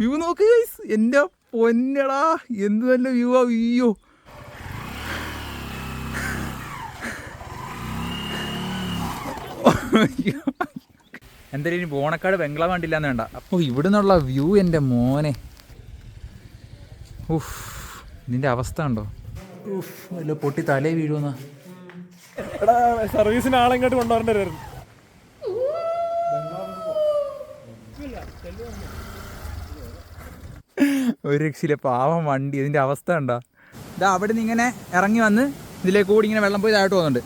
View നോക്ക് guys, എൻ്റെ പൊന്നടാ എന്ത് നല്ല വ്യൂ ആ. അയ്യോ എന്തായാലും ഇനി ബോണക്കാട് ബംഗ്ലാവ് കണ്ടില്ലാന്ന് വേണ്ട. അപ്പോൾ ഇവിടെ നിന്നുള്ള വ്യൂ എൻ്റെ മോനെ, ഉഫ് ഇതിൻ്റെ അവസ്ഥ ഉണ്ടോ? ഉഫ് വല്ല പൊട്ടി തലേ വീഴുമെന്നാ. എടാ സർവീസിന് ആളെങ്ങോട്ട് കൊണ്ടുവരേണ്ടായിരുന്നു. ഒരു രക്ഷയില്ല, പാവം വണ്ടി. ഇതിൻ്റെ അവസ്ഥ ഉണ്ടോ? ഇതാ അവിടെ നിന്ന് ഇങ്ങനെ ഇറങ്ങി വന്ന് ഇതിലേക്ക് കൂടി ഇങ്ങനെ വെള്ളം പോയി താഴോട്ട് പോകുന്നുണ്ട്.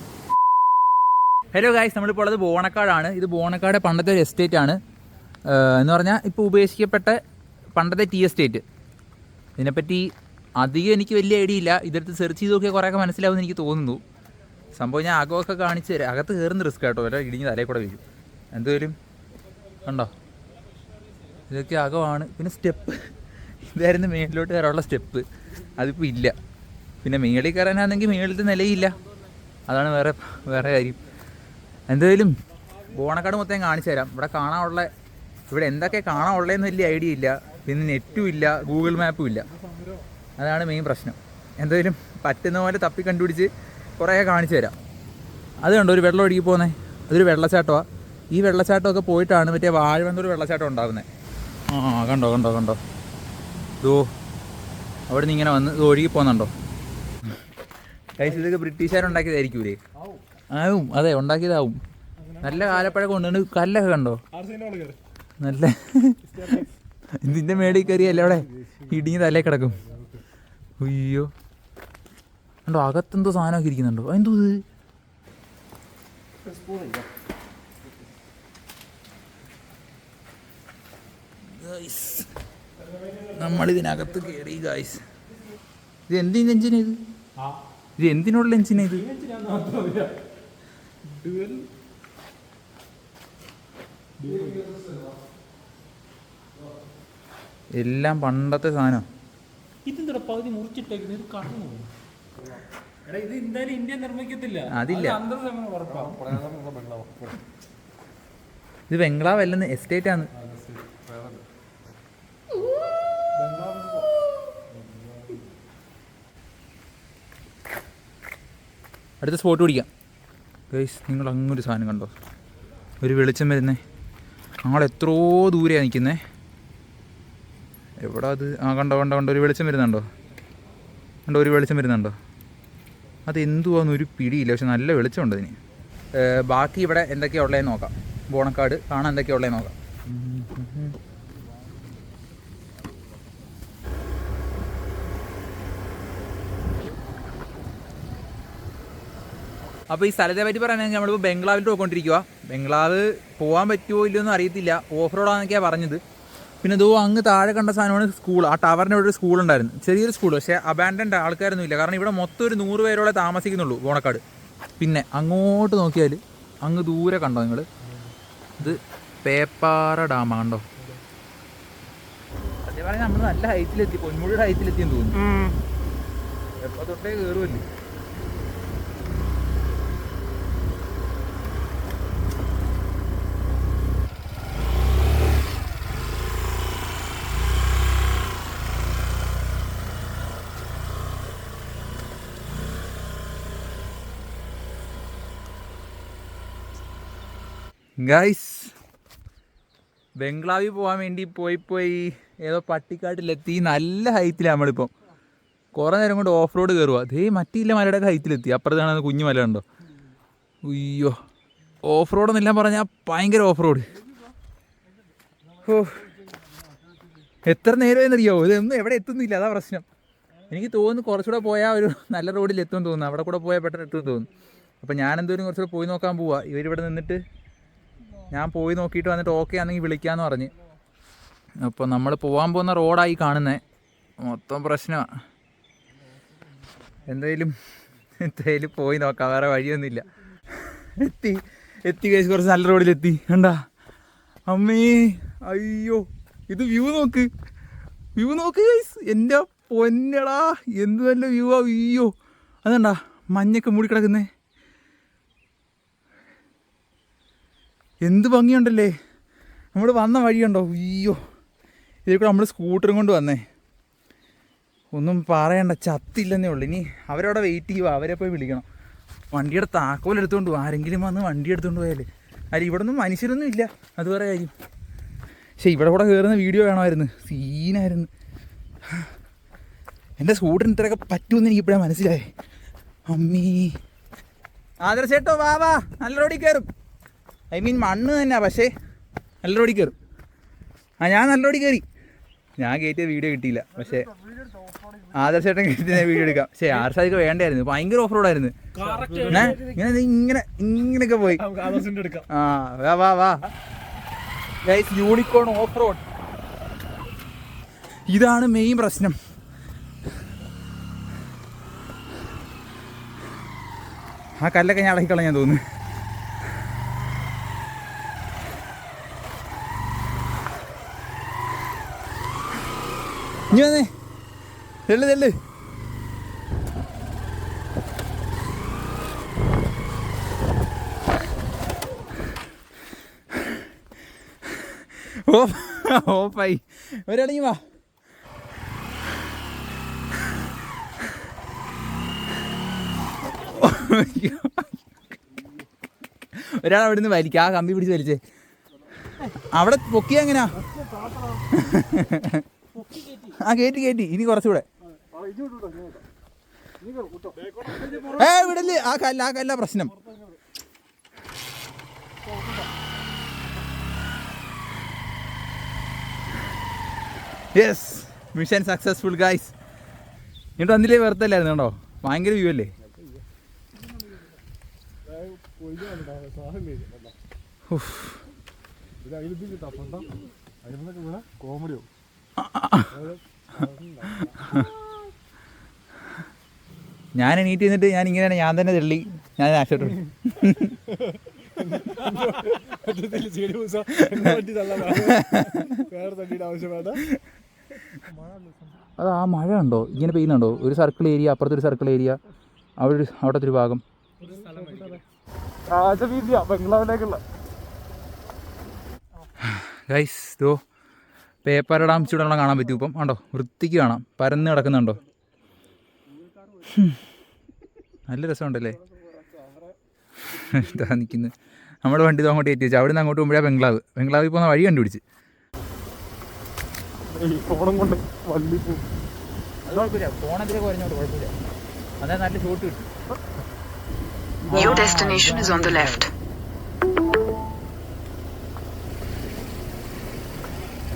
ഹലോ ഗായ്സ്, നമ്മളിപ്പോൾ ഉള്ളത് ബോണക്കാടാണ്. ഇത് ബോണക്കാട് പണ്ടത്തെ ഒരു എസ്റ്റേറ്റ് ആണ്. എന്ന് പറഞ്ഞാൽ ഇപ്പോൾ ഉപേക്ഷിക്കപ്പെട്ട പണ്ടത്തെ ടീ എസ്റ്റേറ്റ്. ഇതിനെപ്പറ്റി അധികം എനിക്ക് വലിയ ഐഡിയ ഇല്ല. ഇതെടുത്ത് സെർച്ച് ചെയ്ത് നോക്കിയാൽ കുറേയൊക്കെ മനസ്സിലാവുമെന്ന് എനിക്ക് തോന്നുന്നു. സംഭവം ഞാൻ അകമൊക്കെ കാണിച്ച് തരാം. അകത്ത് കയറുന്ന റിസ്ക് കേട്ടോ, വല്ല ഇടിഞ്ഞ് തലയിൽ കൂടെ വീഴും. എന്തായാലും കണ്ടോ, ഇതൊക്കെ അകമാണ്. പിന്നെ സ്റ്റെപ്പ്, ഇതായിരുന്നു മേളിലോട്ട് കയറാനുള്ള സ്റ്റെപ്പ്. അതിപ്പോൾ ഇല്ല. പിന്നെ മേളിൽ കയറാനാണെങ്കിൽ മേളിലത്തെ നിലയില്ല. അതാണ് വേറെ കാര്യം. എന്തായാലും ബോണക്കാട് മൊത്തം കാണിച്ചു തരാം. ഇവിടെ എന്തൊക്കെ കാണാനുള്ളതെന്ന് വലിയ ഐഡിയ ഇല്ല. പിന്നെ നെറ്റും ഇല്ല, ഗൂഗിൾ മാപ്പും ഇല്ല. അതാണ് മെയിൻ പ്രശ്നം. എന്തായാലും പറ്റുന്ന പോലെ തപ്പി കണ്ടുപിടിച്ച് കുറേ കാണിച്ചു തരാം. അത് കണ്ടോ ഒരു വെള്ളം ഒഴുകി പോകുന്നത്, അതൊരു വെള്ളച്ചാട്ടമാണ്. ഈ വെള്ളച്ചാട്ടമൊക്കെ പോയിട്ടാണ് മറ്റേ വാഴവന്നൊരു വെള്ളച്ചാട്ടം ഉണ്ടാകുന്നത്. കണ്ടോ ഇതോ അവിടെ നിന്ന് ഇങ്ങനെ വന്ന് ഇത് ഒഴുകി പോകുന്നുണ്ടോ ഗൈസ്? ഇതൊക്കെ ബ്രിട്ടീഷുകാരുണ്ടാക്കിയതായിരിക്കൂലേ? ആവും, അതെ ഉണ്ടാക്കിയതാവും. നല്ല കാലപ്പഴക്കം കൊണ്ടുണ്ട്. കല്ലൊക്കെ കണ്ടോ നല്ല. ഇതിൻ്റെ മേടിൽ കയറിയല്ലേ അവിടെ ഇടിഞ്ഞ് തലേ കിടക്കും. അയ്യോ കണ്ടോ, അകത്തെന്തോ സാധനമൊക്കെ ഇരിക്കുന്നുണ്ടോ? എന്തോ ഇത്? നമ്മളിതിനകത്ത് കയറി ഗായ്സ്. ഇത് എന്തിൻ്റെ എഞ്ചിനാ ഇത്? ഇത് എന്തിനുള്ള എഞ്ചിനാ ഇത്? എല്ലാം പണ്ടത്തെ സാധനം. ഇതെന്താ പകുതി മുറിച്ചിട്ടേക്കുന്നത്? ഇത് കടന്നു ഇത് എന്തായാലും ഇന്ത്യ നിർമ്മിക്കത്തില്ല. അതില്ല, ഇത് ബംഗ്ലാവ് അല്ലെന്ന്, എസ്റ്റേറ്റ് ആണ്. അടുത്ത സ്പോട്ട് പിടിക്കാം ഗൈസ്. നിങ്ങൾ അങ്ങൊരു സാധനം കണ്ടോ, ഒരു വെളിച്ചം വരുന്നേ. ആളെത്രയോ ദൂരെയാണ് നിൽക്കുന്നേ. എവിടെ അത്? കണ്ടോ ഒരു വെളിച്ചം വരുന്നുണ്ടോ? ഒരു വെളിച്ചം വരുന്നുണ്ടോ? അതെന്തുവാന്ന് ഒരു പിടിയില്ല, പക്ഷെ നല്ല വെളിച്ചമുണ്ട് അതിന്. ബാക്കി ഇവിടെ എന്തൊക്കെയാണ് ഉള്ളതെന്ന് നോക്കാം. ബോണക്കാട് കാണാൻ എന്തൊക്കെയാണ് ഉള്ളതെന്ന് നോക്കാം. അപ്പോൾ ഈ സ്ഥലത്തെ പറ്റി പറയാനാണെങ്കിൽ നമ്മളിപ്പോൾ ബംഗ്ലാവിൽ പോയിക്കൊണ്ടിരിക്കുക. ബംഗ്ലാവ് പോകാൻ പറ്റുമോ ഇല്ലയെന്നും അറിയത്തില്ല. ഓഫ് റോഡാണെന്നൊക്കെയാണ് പറഞ്ഞത്. പിന്നെ ഇതോ അങ്ങ് താഴെ കണ്ട സാധനമാണ് സ്കൂൾ. ആ ടവറിൻ്റെ അവിടെ ഒരു സ്കൂളുണ്ടായിരുന്നു, ചെറിയൊരു സ്കൂൾ. പക്ഷേ അബാൻഡൻഡ് ആൾക്കാരൊന്നും ഇല്ല. കാരണം ഇവിടെ മൊത്തം ഒരു 100 പേരോളം താമസിക്കുന്നുള്ളൂ ബോണക്കാട്. പിന്നെ അങ്ങോട്ട് നോക്കിയാൽ അങ്ങ് ദൂരെ കണ്ടോ നിങ്ങൾ, ഇത് പേപ്പാറ ഡാമാണ് കണ്ടോ. അതേ പറഞ്ഞാൽ നമ്മൾ നല്ല ഹൈറ്റിലെത്തി, പൊന്മുടിയുടെ ഹൈറ്റിലെത്തിയെന്ന് തോന്നുന്നു. എപ്പോൾ തൊട്ടേ കയറുമല്ലേ. ഗൈസ്, ബംഗ്ലാവിൽ പോകാൻ വേണ്ടി പോയി ഏതോ പട്ടിക്കാട്ടിലെത്തി. നല്ല ഹൈറ്റിലാണ് നമ്മളിപ്പം. കുറേ നേരം കൊണ്ട് ഓഫ് റോഡ് കയറുക. അതേ മറ്റില്ല മലയുടെ ഹൈറ്റിലെത്തി. അപ്പുറത്താണ് കുഞ്ഞു മല ഉണ്ടോ. അയ്യോ, ഓഫ് റോഡെന്നെല്ലാം പറഞ്ഞാൽ ഭയങ്കര ഓഫ് റോഡ്. ഓ, എത്ര നേരമെന്നറിയാമോ? ഇതൊന്നും എവിടെ എത്തുന്നില്ല, അതാ പ്രശ്നം. എനിക്ക് തോന്നുന്നു കുറച്ചുകൂടെ പോയാൽ ഒരു നല്ല റോഡിൽ എത്തുമെന്ന് തോന്നുന്നു. അവിടെ കൂടെ പോയാൽ പെട്ടെന്ന് എത്തുമെന്ന് തോന്നുന്നു. അപ്പോൾ ഞാൻ എന്തോരം കുറച്ചുകൂടെ പോയി നോക്കാൻ പോവാം. ഇവരിവിടെ നിന്നിട്ട് ഞാൻ പോയി നോക്കിയിട്ട് വന്നിട്ട് ഓക്കെ ആണെങ്കിൽ വിളിക്കാമെന്ന് പറഞ്ഞ്. അപ്പോൾ നമ്മൾ പോകാൻ പോകുന്ന റോഡായി കാണുന്നത്. മൊത്തം പ്രശ്നമാണ്. എന്തായാലും പോയി നോക്കാം, വേറെ വഴിയൊന്നുമില്ല. എത്തി കേസ് കുറച്ച് നല്ല റോഡിലെത്തി. കണ്ടാ അമ്മേ, അയ്യോ ഇത് വ്യൂ നോക്ക് കേസ്. എൻ്റെ പൊന്നടാ എന്ത് നല്ല വ്യൂ ആ. അയ്യോ അതണ്ടാ മഞ്ഞൊക്കെ മൂടിക്കിടക്കുന്നേ. എന്ത് ഭംഗിയുണ്ടല്ലേ. നമ്മൾ വന്ന വഴിയുണ്ടോ? അയ്യോ ഇതിൽ കൂടെ നമ്മൾ സ്കൂട്ടറും കൊണ്ട് വന്നേ. ഒന്നും പറയണ്ട, ചത്തില്ലെന്നേ ഉള്ളൂ. ഇനി അവരവിടെ വെയിറ്റ് ചെയ്യുക, അവരെ പോയി വിളിക്കണം. വണ്ടിയുടെ താക്കോലെടുത്തുകൊണ്ട് പോകും. ആരെങ്കിലും വന്ന് വണ്ടി എടുത്തുകൊണ്ട് പോയാൽ. അല്ല ഇവിടെ ഒന്നും മനുഷ്യരൊന്നും ഇല്ല, അത് വേറെ കാര്യം. പക്ഷേ ഇവിടെ കൂടെ കയറുന്ന വീഡിയോ വേണമായിരുന്നു, സീനായിരുന്നു. എൻ്റെ സ്കൂട്ടറിന് ഇത്രയൊക്കെ പറ്റുമെന്ന് എനിക്ക് ഇപ്പോഴാണ് മനസ്സിലായി. അമ്മീ ആദർശേട്ടോ വാ വാ, നല്ല റോഡിൽ കയറും. ഐ മീൻ മണ്ണ് തന്നെയാണ്, പക്ഷേ നല്ല റോഡിൽ കയറും. ഞാൻ നല്ല റോഡിൽ കയറി. ഞാൻ കയറ്റിയ വീഡിയോ കിട്ടിയില്ല, പക്ഷേ ആദർശേട്ടൻ കയറ്റിയ വീഡിയോ എടുക്കാം. പക്ഷേ ആർഷാദിക്ക് വേണ്ടായിരുന്നു, ഭയങ്കര ഓഫ് റോഡായിരുന്നു. ഇങ്ങനെ ഇങ്ങനെയൊക്കെ പോയി. ആ വാ വാ വാ ഗൈസ്, യൂണിക്കോൺ ഓഫ് റോഡ്. ഇതാണ് മെയിൻ പ്രശ്നം. ആ കല്ലൊക്കെ ഞാൻ അടക്കിക്കളയാൻ തോന്നുന്നു. ഇനി വന്നേ, തെല്ല് തെല്ല്. ഓഫായി. ഒരടങ്ങി വാ. ഒരാൾ അവിടെ നിന്ന് വലിക്കുക, ആ കമ്പി പിടിച്ച് വലിച്ചേ. അവിടെ പൊക്കിയ എങ്ങനെയാ? ആ കയറ്റി കയറ്റി. ഇനി കുറച്ചുകൂടെ. വിടല്ലേ, ആ കല്ല പ്രശ്നം. Yes, mission successful guys. ഇങ്ങോട്ട് വന്നില്ലേ, വെറുതല്ലായിരുന്നു കേട്ടോ. ഭയങ്കര വ്യൂ അല്ലേ. ഞാൻ എണീറ്റ് നിന്നിട്ട് ഞാൻ ഇങ്ങനെയാണ്, ഞാൻ തന്നെ തെള്ളി, ഞാൻ ആശോട്ട്. അത് ആ മഴ ഉണ്ടോ ഇങ്ങനെ പെയ്യുന്നുണ്ടോ? ഒരു സർക്കിൾ ഏരിയ, അപ്പുറത്തൊരു സർക്കിൾ ഏരിയ, അവിടത്തെ ഒരു ഭാഗം. ഗൈസ് ഇതോ പേപ്പർ ഡാം ചൂടുള്ള കാണാൻ പറ്റും. ഇപ്പം കണ്ടോ, വൃത്തിക്ക് കാണാം, പരന്ന് കിടക്കുന്നുണ്ടോ. നല്ല രസമുണ്ടല്ലേ. എന്താ നിൽക്കുന്നത്, നമ്മുടെ വണ്ടി അങ്ങോട്ട് കയറ്റി വെച്ചു. അവിടെ നിന്ന് അങ്ങോട്ട് പോകുമ്പോഴാണ് ബംഗ്ലാവിൽ പോകുന്ന വഴി കണ്ടുപിടിച്ച്. ഫോണത്തിലേക്ക് കുറഞ്ഞോട്ട് കുഴപ്പമില്ല, അതാ നല്ല ഷോട്ട് കിട്ടും. Your destination is on the left.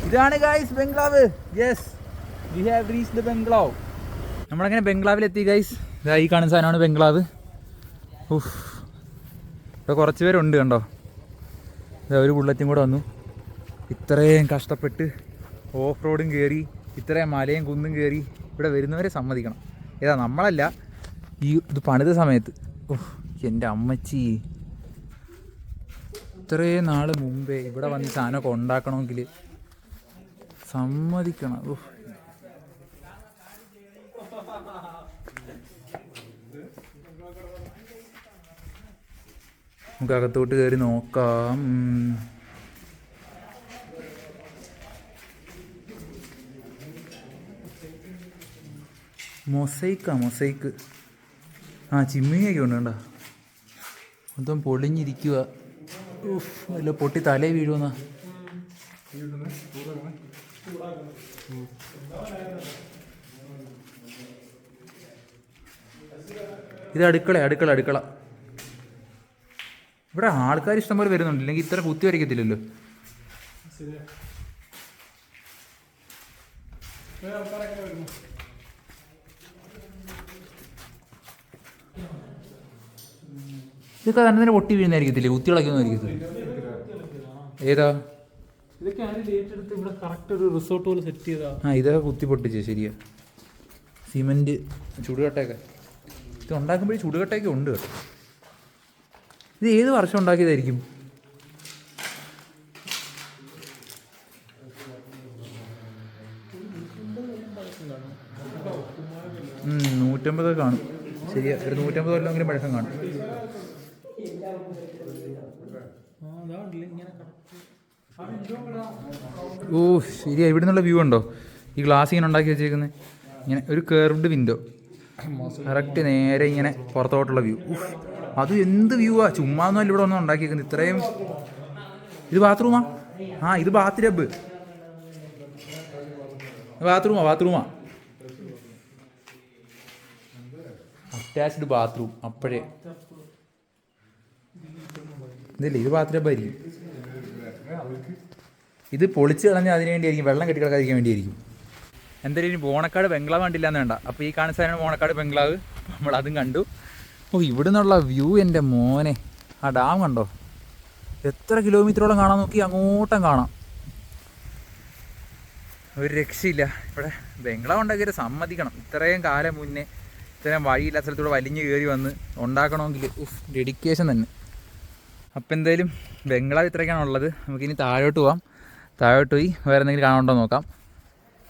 ഇതാണ് guys bungalow. Yes, we have reached the bungalow. നമ്മളങ്ങനെ ബംഗ്ലാവിലെത്തി ഗൈസ്. ഇതാ ഈ കാണുന്ന സാധനമാണ് ബംഗ്ലാവ്. ഇവിടെ കുറച്ച് പേരുണ്ട് കണ്ടോ. ഇതാ ഒരു ബുള്ളറ്റും കൂടെ വന്നു. ഇത്രയും കഷ്ടപ്പെട്ട് ഓഫ് റോഡും കയറി, ഇത്രയും മലയും കുന്നും കയറി ഇവിടെ വരുന്നവരെ സമ്മതിക്കണം. ഏതാ നമ്മളല്ല, ഇത് പണിത സമയത്ത്. എൻ്റെ അമ്മച്ചി, ഇത്രയും നാൾ മുമ്പേ ഇവിടെ വന്ന് സാധനമൊക്കെ ഉണ്ടാക്കണമെങ്കിൽ സമ്മതിക്കണം. നമുക്ക് അകത്തോട്ട് കയറി നോക്കാം. മൊസൈക്ക്. ആ ചിമ്മിനിയൊക്കെ ഉണ്ട് കണ്ടോ, മൊത്തം പൊളിഞ്ഞിരിക്കുക. അല്ല പൊട്ടി തലേ വീഴുമെന്നാ. ഇത് അടുക്കള. ഇവിടെ ആൾക്കാർ ഇഷ്ടംപോലെ വരുന്നുണ്ട്, ഇല്ലെങ്കിൽ ഇത്ര കുത്തി വരയ്ക്കത്തില്ലല്ലോ. ഇതൊക്കെ തന്നെ പൊട്ടി വീഴുന്നതായിരിക്കത്തില്ലേ, കുത്തികളൊക്കെയൊന്നും ആയിരിക്കത്തില്ല. ഏതാ ഇതൊക്കെ കുത്തി പൊട്ടിച്ച് ശരിയാ. സിമെന്റ് ചുടുകട്ടയൊക്കെ ഇത് ഉണ്ടാക്കുമ്പോഴേ ചുടുകട്ടയൊക്കെ ഉണ്ട് കേട്ടോ. ഇത് ഏത് വർഷം ഉണ്ടാക്കിയതായിരിക്കും? $150 കാണും. ശരിയാ, ഒരു 150 കൊല്ലമെങ്കിലും പഴക്കം കാണും. ഓ ശരിയാ, ഇവിടെ നിന്നുള്ള വ്യൂ ഉണ്ടോ? ഈ ഗ്ലാസ് ഇങ്ങനെ ഉണ്ടാക്കി വെച്ചേക്കുന്നത് ഇങ്ങനെ ഒരു കർവ്ഡ് വിൻഡോ, കറക്റ്റ് നേരെ ഇങ്ങനെ പുറത്തോട്ടുള്ള വ്യൂ. അത് എന്ത് വ്യൂ ആ, ചുമ്മാ ഒന്നുമല്ല ഇവിടെ ഒന്നും ഉണ്ടാക്കിയേക്കുന്നത് ഇത്രയും. ഇത് ബാത്റൂമാ? ആ ഇത് ബാത്റബ്, ബാത്റൂമാ അറ്റാച്ച്ഡ് ബാത്റൂം. അപ്പോഴേ ഇതല്ലേ, ഇത് ബാത്റബായിരിക്കും. ഇത് പൊളിച്ച് കളഞ്ഞാൽ അതിന് വേണ്ടിയായിരിക്കും, വെള്ളം കെട്ടി കിടക്കാതിരിക്കാൻ വേണ്ടിയായിരിക്കും. എന്തായാലും ഇനി ബോണക്കാട് ബംഗ്ലാവ് കണ്ടില്ല എന്ന് വേണ്ട. അപ്പോൾ ഈ കാണുന്ന സാധനമാണ് ബോണക്കാട് ബംഗ്ലാവ്. നമ്മളതും കണ്ടു. ഓ ഇവിടെ നിന്നുള്ള വ്യൂ എൻ്റെ മോനെ, ആ ഡാം കണ്ടോ? എത്ര കിലോമീറ്ററോളം കാണാൻ നോക്കി, അങ്ങോട്ടും കാണാം. ഒരു രക്ഷയില്ല. ഇവിടെ ബംഗ്ലാവ് ഉണ്ടാക്കിയിട്ട് സമ്മതിക്കണം. ഇത്രയും കാലം മുന്നേ ഇത്രയും വഴിയില്ലാത്ത സ്ഥലത്തൂടെ വലിഞ്ഞ് കയറി വന്ന് ഉണ്ടാക്കണമെങ്കിൽ ഡെഡിക്കേഷൻ തന്നെ. അപ്പോൾ എന്തായാലും ബംഗ്ലാവ് ഇത്രയൊക്കെയാണ് ഉള്ളത്. നമുക്കിനി താഴോട്ട് പോവാം. താഴോട്ട് പോയി വേറെ എന്തെങ്കിലും കാണാനുണ്ടോ നോക്കാം.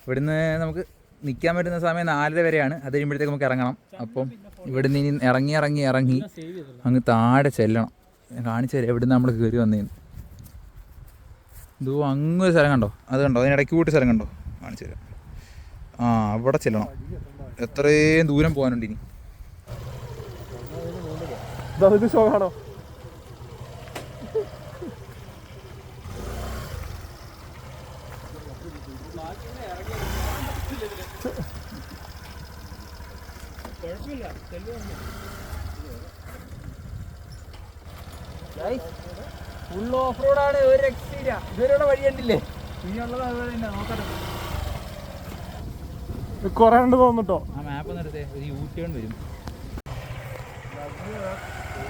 ഇവിടുന്ന് നമുക്ക് നിൽക്കാൻ പറ്റുന്ന സമയം 4:30 വരെയാണ്. അത് കഴിയുമ്പോഴത്തേക്ക് നമുക്ക് ഇറങ്ങണം. അപ്പം ഇവിടുന്ന് ഇനി ഇറങ്ങി അങ്ങ് താഴെ ചെല്ലണം. ഞാൻ കാണിച്ചു തരാം എവിടുന്ന് നമ്മൾ കയറി വന്നേന്ന്. ഇതോ അങ്ങൊരു സ്ഥലം കണ്ടോ? അത് കണ്ടോ? അതിനിടയ്ക്ക് കൂട്ടി സ്ഥലം കണ്ടോ? കാണിച്ചു തരാം. ആ അവിടെ ചെല്ലണം. എത്രയും ദൂരം പോകാനുണ്ട് ഇനി. ഷോയാണോ? ഫുൾ ഓഫ് റോഡാണ്, ഒരു രക്ഷയില്ല. ഇതുവരെയുള്ള വഴി കണ്ടില്ലേ? ഇനിയുള്ളത് അതുപോലെ തന്നെ. നോക്കട്ടെ, കുറെ ഉണ്ട് തോന്നിട്ടോ. ആ മാപ്പ് നിർത്തേ, ഒരു യൂ ടേൺ വരും.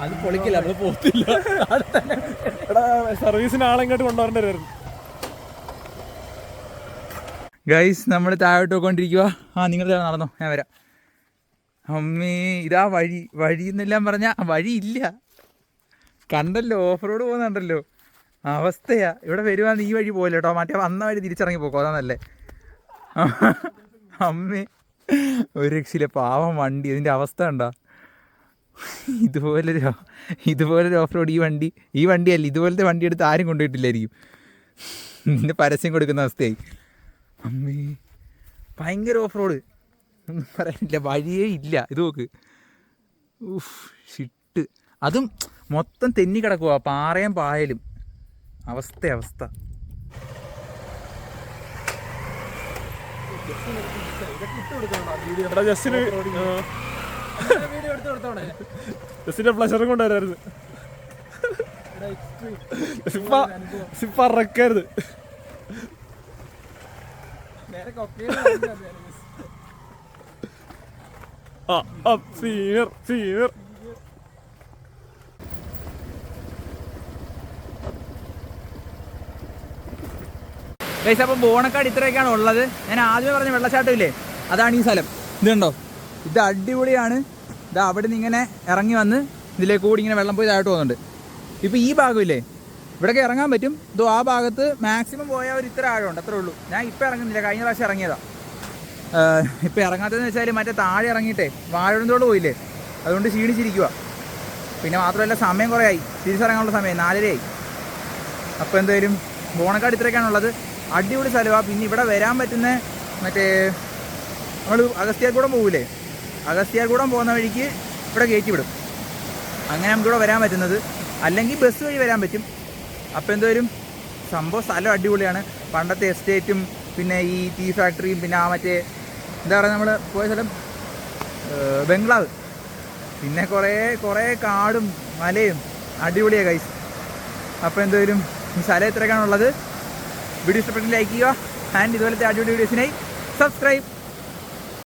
അത് പൊളിക്കില്ല, നമ്മൾ പോത്തില്ല. സർവീസിന് ആളെങ്ങോട്ട് കൊണ്ടുവരേണ്ടി വരുന്നു. ഗൈസ് നമ്മൾ താഴോട്ട് പോയിക്കൊണ്ടിരിക്കുക. ആ നിങ്ങൾ നടന്നോ, ഞാൻ വരാം. അമ്മേ ഇതാ വഴി എന്നെല്ലാം പറഞ്ഞാൽ വഴിയില്ല. കണ്ടല്ലോ, ഓഫ് റോഡ് പോകുന്നുണ്ടല്ലോ, അവസ്ഥയാ. ഇവിടെ വരുവാന്ന് ഈ വഴി പോലെ കേട്ടോ, മറ്റേ വന്ന വഴി തിരിച്ചിറങ്ങി പോക്കോ, അതാണല്ലേ. അമ്മേ ഒരു രക്ഷയില്ല, പാവം വണ്ടി. ഇതിൻ്റെ അവസ്ഥ ഉണ്ടോ? ഇതുപോലൊരു ഓഫ് റോഡ് ഈ വണ്ടിയല്ല, ഇതുപോലത്തെ വണ്ടി എടുത്ത് ആരും കൊണ്ടുപോയിട്ടില്ലായിരിക്കും. ഇതിൻ്റെ പരസ്യം കൊടുക്കുന്ന അവസ്ഥയായി. അമ്മേ ഭയങ്കര ഓഫ് റോഡ്, ഒന്നും പറയാനില്ല, വഴിയേ ഇല്ല. ഇത് നോക്ക്, ഷിട്ട്. അതും മൊത്തം തെന്നി കിടക്കുക, പാറയും പായലും. അവസ്ഥ. ജസ്റ്റിന്റെ പ്ലഷറും കൊണ്ടുവരായിരുന്നു. പറക്കരുത്. സീനിയർ ഗൈസ് അപ്പം ബോണക്കാട് ഇത്രയൊക്കെയാണ് ഉള്ളത്. ഞാൻ ആദ്യമേ പറഞ്ഞ വെള്ളച്ചാട്ടം ഇല്ലേ, അതാണ് ഈ സ്ഥലം. ഇതുണ്ടോ? ഇത് അടിപൊളിയാണ്. ഇത് അവിടെ നിന്ന് ഇങ്ങനെ ഇറങ്ങി വന്ന് ഇതിലേക്ക് കൂടി ഇങ്ങനെ വെള്ളം പോയി താഴോട്ട് പോകുന്നുണ്ട്. ഇപ്പോൾ ഈ ഭാഗമില്ലേ, ഇവിടെയൊക്കെ ഇറങ്ങാൻ പറ്റും. ഇതോ ആ ഭാഗത്ത് മാക്സിമം പോയാൽ ഒരു ഇത്ര ആഴമുണ്ട്, അത്രേ ഉള്ളൂ. ഞാൻ ഇപ്പോൾ ഇറങ്ങുന്നില്ല, കഴിഞ്ഞ പ്രാവശ്യം ഇറങ്ങിയതാണ്. ഇപ്പോൾ ഇറങ്ങാത്തതെന്ന് വെച്ചാൽ മറ്റേ താഴെ ഇറങ്ങിയിട്ടേ വാഴത്തോട് പോയില്ലേ, അതുകൊണ്ട് ക്ഷീണിച്ചിരിക്കുക. പിന്നെ മാത്രമല്ല സമയം കുറേ ആയി, തിരിച്ചിറങ്ങാനുള്ള സമയം 4:30 ആയി. അപ്പോൾ എന്തായാലും ബോണക്കാട് ഇത്രയൊക്കെയാണുള്ളത്. അടിപൊളി സ്ഥലമാണ്. പിന്നെ ഇവിടെ വരാൻ പറ്റുന്ന മറ്റേ നമ്മൾ അഗസ്ത്യാർകൂടം പോകില്ലേ, അഗസ്ത്യാർകൂടം പോകുന്ന വഴിക്ക് ഇവിടെ കയറ്റി വിടും. അങ്ങനെ നമുക്കിവിടെ വരാൻ പറ്റുന്നത്. അല്ലെങ്കിൽ ബസ് വഴി വരാൻ പറ്റും. അപ്പോൾ എന്തായാലും സംഭവം സ്ഥലം അടിപൊളിയാണ്. പണ്ടത്തെ എസ്റ്റേറ്റും പിന്നെ ഈ ടീ ഫാക്ടറിയും പിന്നെ ആ മറ്റേ എന്താ പറയുക നമ്മൾ പോയ സ്ഥലം ബംഗ്ലാവ്, പിന്നെ കുറേ കാടും മലയും അടിപൊളിയാണ് ഗൈസ്. അപ്പോൾ എന്തായാലും ഈ സ്ഥലം ഇത്രയൊക്കെയാണുള്ളത്. വീഡിയോ ഇഷ്ടപ്പെട്ട് ലൈക്ക് ചെയ്യുക. ആൻഡ് ഇതുപോലത്തെ അടിപൊളി വീഡിയോസിനായി സബ്സ്ക്രൈബ്.